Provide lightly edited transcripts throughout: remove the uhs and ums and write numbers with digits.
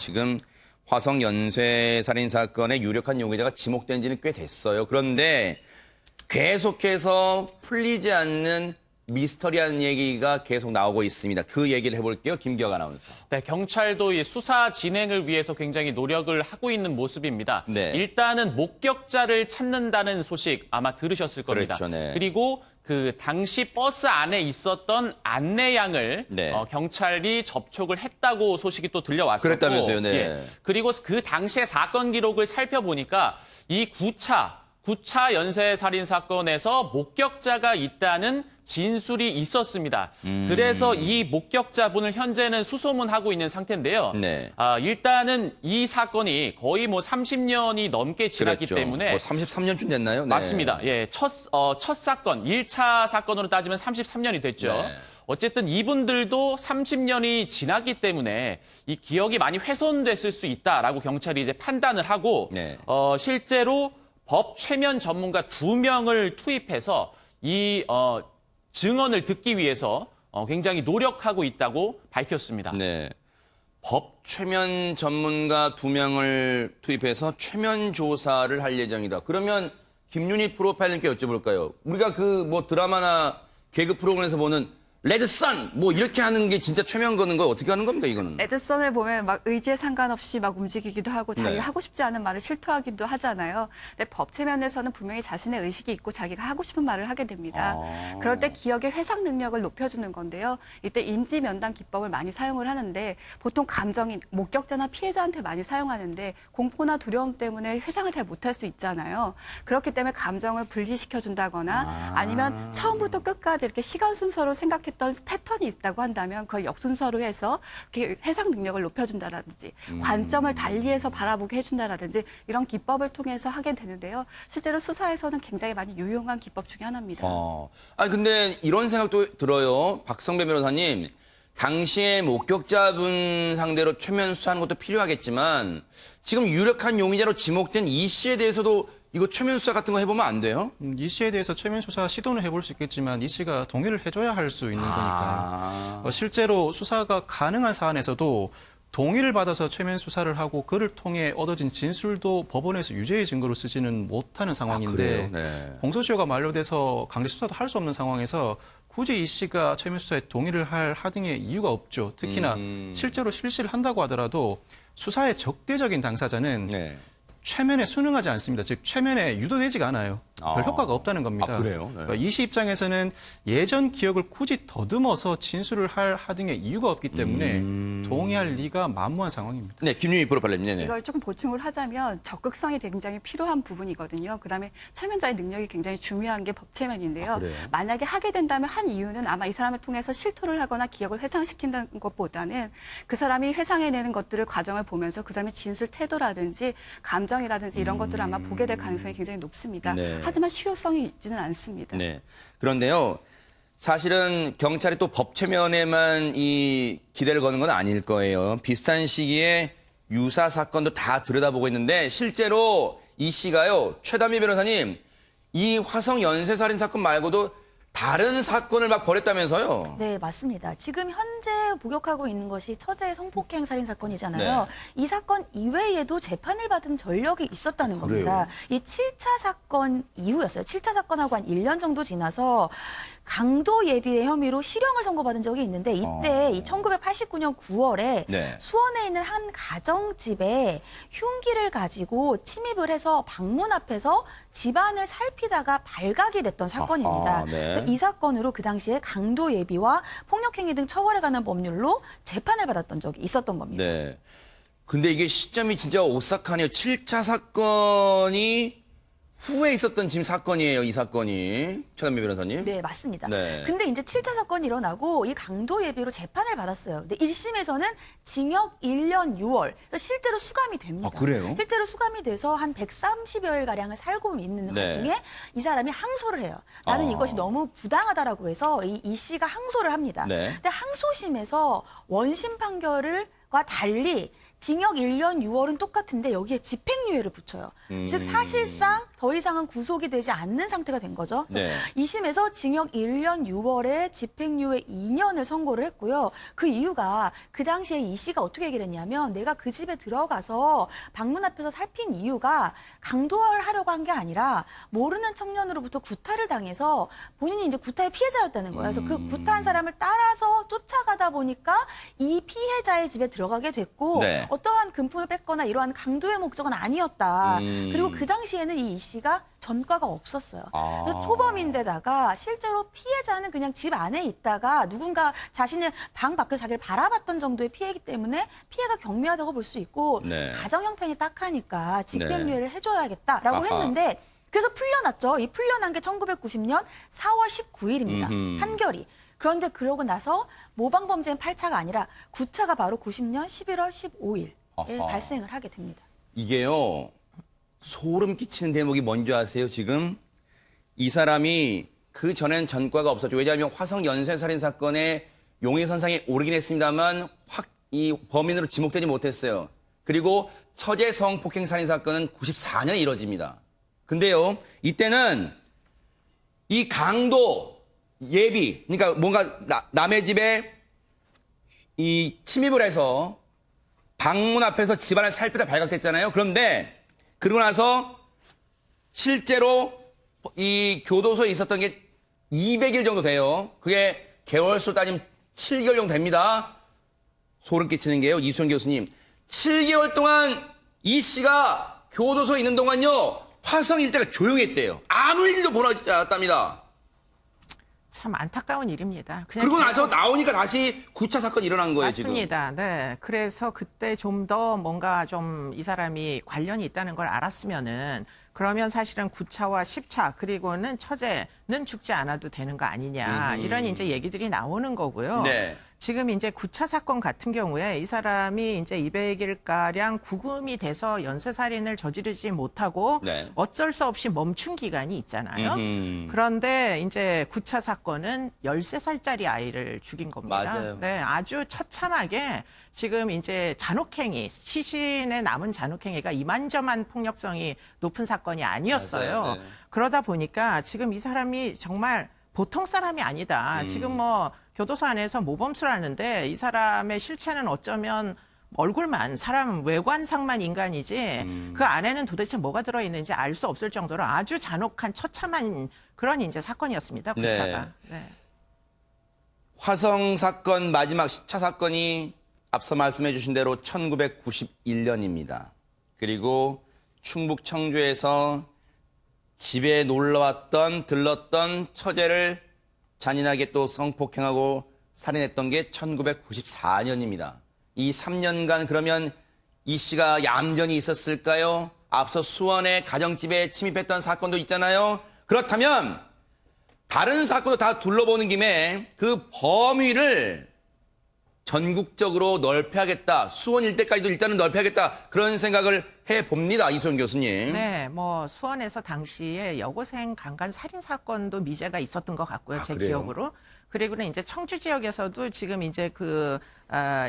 지금 화성 연쇄 살인 사건의 유력한 용의자가 지목된 지는 꽤 됐어요. 그런데 계속해서 풀리지 않는 미스터리한 얘기가 계속 나오고 있습니다. 그 얘기를 해볼게요. 김기혁 아나운서. 네, 경찰도 이 수사 진행을 위해서 굉장히 노력을 하고 있는 모습입니다. 네. 일단은 목격자를 찾는다는 소식 아마 들으셨을 겁니다. 그렇죠, 네. 그리고 그 당시 버스 안에 있었던 안내양을 네. 경찰이 접촉을 했다고 소식이 또 들려왔었고, 그랬다면서요, 네. 예. 그리고 그 당시의 사건 기록을 살펴보니까 이 9차 연쇄 살인 사건에서 목격자가 있다는 진술이 있었습니다. 그래서 이 목격자분을 현재는 수소문하고 있는 상태인데요. 네. 일단은 이 사건이 거의 뭐 30년이 넘게 지났기 그랬죠. 때문에 뭐 33년쯤 됐나요? 네. 맞습니다. 예, 첫 사건, 1차 사건으로 따지면 33년이 됐죠. 네. 어쨌든 이분들도 30년이 지났기 때문에 이 기억이 많이 훼손됐을 수 있다라고 경찰이 이제 판단을 하고 네. 실제로 법 최면 전문가 2명을 투입해서 이 증언을 듣기 위해서 굉장히 노력하고 있다고 밝혔습니다. 네. 법 최면 전문가 2명을 투입해서 최면 조사를 할 예정이다. 그러면 김윤희 프로파일러님께 여쭤볼까요? 우리가 그 뭐 드라마나 개그 프로그램에서 보는 레드선 뭐 이렇게 하는 게 진짜 최면 거는 거 어떻게 하는 겁니까 이거는? 레드선을 보면 막 의지에 상관없이 막 움직이기도 하고 자기가 네. 하고 싶지 않은 말을 실토하기도 하잖아요. 근데 법 체면에서는 분명히 자신의 의식이 있고 자기가 하고 싶은 말을 하게 됩니다. 그럴 때 기억의 회상 능력을 높여주는 건데요. 이때 인지 면담 기법을 많이 사용을 하는데 보통 감정인 목격자나 피해자한테 많이 사용하는데 공포나 두려움 때문에 회상을 잘 못할 수 있잖아요. 그렇기 때문에 감정을 분리시켜준다거나 아니면 처음부터 끝까지 이렇게 시간 순서로 생각했던 패턴이 있다고 한다면 그걸 역순서로 해서 회상 능력을 높여준다라든지 관점을 달리해서 바라보게 해준다라든지 이런 기법을 통해서 하게 되는데요. 실제로 수사에서는 굉장히 많이 유용한 기법 중에 하나입니다. 아니 근데 이런 생각도 들어요. 박성배 변호사님. 당시에 목격자분 상대로 최면 수사하는 것도 필요하겠지만 지금 유력한 용의자로 지목된 이 씨에 대해서도 이거 최면 수사 같은 거 해보면 안 돼요? 이 씨에 대해서 최면 수사 시도는 해볼 수 있겠지만 이 씨가 동의를 해줘야 할 수 있는 거니까 실제로 수사가 가능한 사안에서도 동의를 받아서 최면 수사를 하고 그를 통해 얻어진 진술도 법원에서 유죄의 증거로 쓰지는 못하는 상황인데 네. 공소시효가 만료돼서 강제 수사도 할 수 없는 상황에서 굳이 이 씨가 최면 수사에 동의를 할 하등의 이유가 없죠. 특히나 실제로 실시를 한다고 하더라도 수사의 적대적인 당사자는 네. 최면에 순응하지 않습니다. 즉 최면에 유도되지가 않아요. 별 효과가 없다는 겁니다. 그래요? 네. 그러니까 이 씨 입장에서는 예전 기억을 굳이 더듬어서 진술을 할 하등의 이유가 없기 때문에 동의할 리가 만무한 상황입니다. 네, 김윤희 프로파일러님. 네네. 이걸 조금 보충을 하자면 적극성이 굉장히 필요한 부분이거든요. 그다음에 최면자의 능력이 굉장히 중요한 게 법체면인데요. 그래요? 만약에 하게 된다면 한 이유는 아마 이 사람을 통해서 실토를 하거나 기억을 회상시킨다는 것보다는 그 사람이 회상해내는 것들을 과정을 보면서 그 사람의 진술 태도라든지 감정이라든지 이런 것들을 아마 보게 될 가능성이 굉장히 높습니다. 네. 하지만 실효성이 있지는 않습니다. 네. 그런데요. 사실은 경찰이 또 법 최면에만 이 기대를 거는 건 아닐 거예요. 비슷한 시기에 유사 사건도 다 들여다보고 있는데 실제로 이 씨가요. 최담희 변호사님, 이 화성 연쇄살인 사건 말고도 다른 사건을 막 벌였다면서요? 네, 맞습니다. 지금 현재 복역하고 있는 것이 처제 성폭행 살인 사건이잖아요. 네. 이 사건 이외에도 재판을 받은 전력이 있었다는 겁니다. 이 7차 사건 이후였어요. 7차 사건하고 한 1년 정도 지나서 강도 예비의 혐의로 실형을 선고받은 적이 있는데 이때 이 1989년 9월에 네. 수원에 있는 한 가정집에 흉기를 가지고 침입을 해서 방문 앞에서 집안을 살피다가 발각이 됐던 사건입니다. 아하, 네. 그래서 이 사건으로 그 당시에 강도 예비와 폭력행위 등 처벌에 관한 법률로 재판을 받았던 적이 있었던 겁니다. 네. 근데 이게 시점이 진짜 오싹하네요. 7차 사건이 후에 있었던 지금 사건이에요, 이 사건이. 최담희 변호사님. 네, 맞습니다. 네. 근데 이제 7차 사건이 일어나고 이 강도 예비로 재판을 받았어요. 근데 1심에서는 징역 1년 6월. 실제로 수감이 됩니다. 아, 그래요? 실제로 수감이 돼서 한 130여일 가량을 살고 있는 네. 것 중에 이 사람이 항소를 해요. 나는 이것이 너무 부당하다라고 해서 이 씨가 항소를 합니다. 네. 근데 항소심에서 원심 판결과 달리 징역 1년 6월은 똑같은데 여기에 집행유예를 붙여요. 즉 사실상 더 이상은 구속이 되지 않는 상태가 된 거죠. 네. 2심에서 징역 1년 6월에 집행유예 2년을 선고를 했고요. 그 이유가 그 당시에 이 씨가 어떻게 얘기를 했냐면 내가 그 집에 들어가서 방문 앞에서 살핀 이유가 강도를 하려고 한 게 아니라 모르는 청년으로부터 구타를 당해서 본인이 이제 구타의 피해자였다는 거예요. 그래서 그 구타한 사람을 따라서 쫓아가다 보니까 이 피해자의 집에 들어가게 됐고 네. 어떠한 금품을 뺏거나 이러한 강도의 목적은 아니었다. 그리고 그 당시에는 이 씨가 전과가 없었어요. 그래서 초범인데다가 실제로 피해자는 그냥 집 안에 있다가 누군가 자신의 방 밖에서 자기를 바라봤던 정도의 피해이기 때문에 피해가 경미하다고 볼 수 있고 네. 가정 형편이 딱하니까 집행유예를 네. 해줘야겠다라고 아하. 했는데 그래서 풀려났죠. 이 풀려난 게 1990년 4월 19일입니다. 판결이. 그런데 그러고 나서 모방범죄는 8차가 아니라 9차가 바로 90년 11월 15일에 아하. 발생을 하게 됩니다. 이게요, 소름 끼치는 대목이 뭔지 아세요, 지금? 이 사람이 그 전엔 전과가 없었죠. 왜냐하면 화성 연쇄살인 사건의 용의선상에 오르긴 했습니다만 이 범인으로 지목되지 못했어요. 그리고 처제 성폭행 살인 사건은 94년에 이뤄집니다. 근데요, 이때는 이 강도 예비, 그러니까 뭔가 남의 집에 이 침입을 해서 방문 앞에서 집안을 살피다 발각됐잖아요. 그런데 그러고 나서 실제로 이 교도소에 있었던 게 200일 정도 돼요. 그게 개월수로 따지면 7개월 정도 됩니다. 소름 끼치는 게요. 이수영 교수님. 7개월 동안 이 씨가 교도소에 있는 동안요. 화성 일대가 조용했대요. 아무 일도 벌어지지 않았답니다. 참 안타까운 일입니다. 그냥 그러고 나서 계속- 나오니까 다시 9차 사건이 일어난 거예요, 지금. 맞습니다. 네. 그래서 그때 좀 더 뭔가 좀 이 사람이 관련이 있다는 걸 알았으면은 그러면 사실은 9차와 10차 그리고는 처제는 죽지 않아도 되는 거 아니냐. 이런 이제 얘기들이 나오는 거고요. 네. 지금 이제 9차 사건 같은 경우에 이 사람이 이제 200일가량 구금이 돼서 연쇄살인을 저지르지 못하고 네. 어쩔 수 없이 멈춘 기간이 있잖아요. 음흠. 그런데 이제 9차 사건은 13살짜리 아이를 죽인 겁니다. 맞아요. 네, 아주 처참하게 지금 이제 잔혹행위, 시신에 남은 잔혹행위가 이만저만 폭력성이 높은 사건이 아니었어요. 맞아요. 네. 그러다 보니까 지금 이 사람이 정말 보통 사람이 아니다. 지금 뭐 교도소 안에서 모범수를 하는데 이 사람의 실체는 어쩌면 얼굴만 사람 외관상만 인간이지 그 안에는 도대체 뭐가 들어있는지 알 수 없을 정도로 아주 잔혹한 처참한 그런 이제 사건이었습니다. 네. 구차가. 네. 화성 사건 마지막 10차 사건이 앞서 말씀해 주신 대로 1991년입니다. 그리고 충북 청주에서 집에 들렀던 처제를 잔인하게 또 성폭행하고 살인했던 게 1994년입니다. 이 3년간 그러면 이 씨가 얌전히 있었을까요? 앞서 수원의 가정집에 침입했던 사건도 있잖아요. 그렇다면 다른 사건도 다 둘러보는 김에 그 범위를 전국적으로 넓혀야겠다. 수원 일대까지도 일단은 넓혀야겠다. 그런 생각을 해봅니다. 이수영 교수님. 네, 뭐 수원에서 당시에 여고생 강간 살인 사건도 미제가 있었던 것 같고요. 제 그래요? 기억으로. 그리고는 이제 청주 지역에서도 지금 이제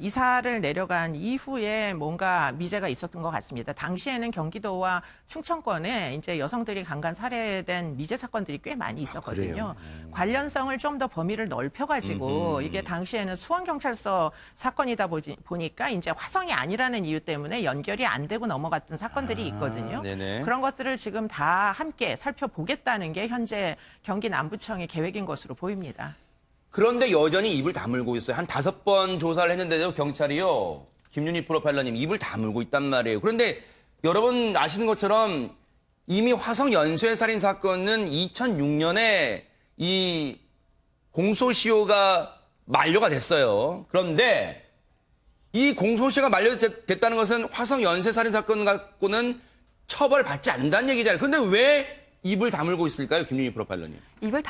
이사를 내려간 이후에 뭔가 미제가 있었던 것 같습니다. 당시에는 경기도와 충청권에 이제 여성들이 강간 살해된 미제 사건들이 꽤 많이 있었거든요. 관련성을 좀 더 범위를 넓혀가지고 이게 당시에는 수원경찰서 사건이다 보니까 이제 화성이 아니라는 이유 때문에 연결이 안 되고 넘어갔던 사건들이 있거든요. 네네. 그런 것들을 지금 다 함께 살펴보겠다는 게 현재 경기 남부청의 계획인 것으로 보입니다. 그런데 여전히 입을 다물고 있어요. 한 5번 조사를 했는데도 경찰이요. 김윤희 프로파일러님 입을 다물고 있단 말이에요. 그런데 여러분 아시는 것처럼 이미 화성 연쇄살인 사건은 2006년에 이 공소시효가 만료가 됐어요. 그런데 이 공소시효가 만료됐다는 것은 화성 연쇄살인 사건 갖고는 처벌받지 않는다는 얘기잖아요. 그런데 왜 입을 다물고 있을까요, 김유미 프로파일러님? 입을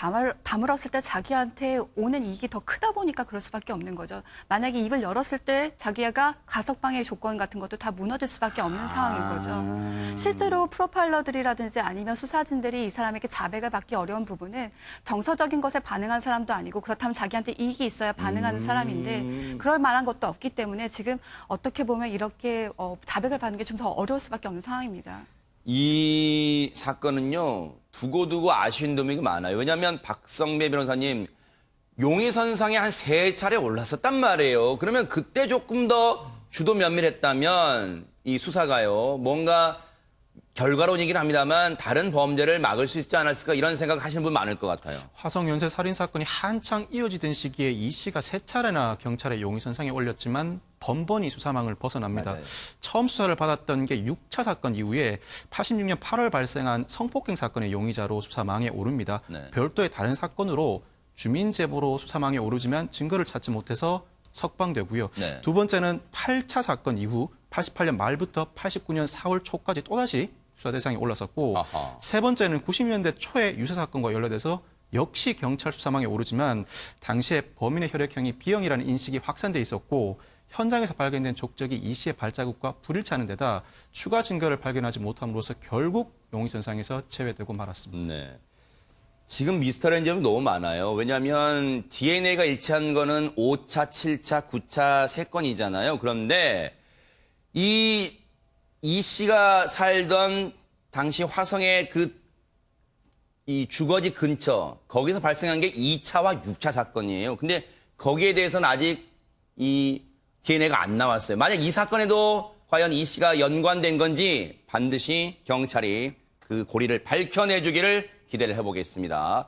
다물었을 때 자기한테 오는 이익이 더 크다 보니까 그럴 수밖에 없는 거죠. 만약에 입을 열었을 때 자기가 가석방의 조건 같은 것도 다 무너질 수밖에 없는 상황인 거죠. 실제로 프로파일러들이라든지 아니면 수사진들이 이 사람에게 자백을 받기 어려운 부분은 정서적인 것에 반응한 사람도 아니고 그렇다면 자기한테 이익이 있어야 반응하는 사람인데 그럴 만한 것도 없기 때문에 지금 어떻게 보면 이렇게 자백을 받는 게 좀 더 어려울 수밖에 없는 상황입니다. 이 사건은요, 두고두고 아쉬운 점이 많아요. 왜냐하면 박성배 변호사님, 용의선상에 한 3차례 올랐었단 말이에요. 그러면 그때 조금 더 주도 면밀했다면 이 수사가요, 뭔가 결과론이긴 합니다만 다른 범죄를 막을 수 있지 않았을까 이런 생각 하시는 분 많을 것 같아요. 화성 연쇄 살인 사건이 한창 이어지던 시기에 이 씨가 3차례나 경찰의 용의선상에 올렸지만 번번이 수사망을 벗어납니다. 맞아요. 처음 수사를 받았던 게 6차 사건 이후에 86년 8월 발생한 성폭행 사건의 용의자로 수사망에 오릅니다. 네. 별도의 다른 사건으로 주민 제보로 수사망에 오르지만 증거를 찾지 못해서 석방되고요. 네. 두 번째는 8차 사건 이후 88년 말부터 89년 4월 초까지 또다시 수사 대상에 올랐었고 아하. 세 번째는 90년대 초에 유사 사건과 연루돼서 역시 경찰 수사망에 오르지만 당시에 범인의 혈액형이 B형이라는 인식이 확산돼 있었고 현장에서 발견된 족적이 이 씨의 발자국과 불일치하는 데다 추가 증거를 발견하지 못함으로써 결국 용의선상에서 제외되고 말았습니다. 네. 지금 미스터리한 점이 너무 많아요. 왜냐하면 DNA가 일치한 거는 5차, 7차, 9차 3건이잖아요. 그런데 이 씨가 살던 당시 화성의 이 주거지 근처, 거기서 발생한 게 2차와 6차 사건이에요. 근데 거기에 대해서는 아직 이 DNA가 안 나왔어요. 만약 이 사건에도 과연 이 씨가 연관된 건지 반드시 경찰이 그 고리를 밝혀내주기를 기대를 해보겠습니다.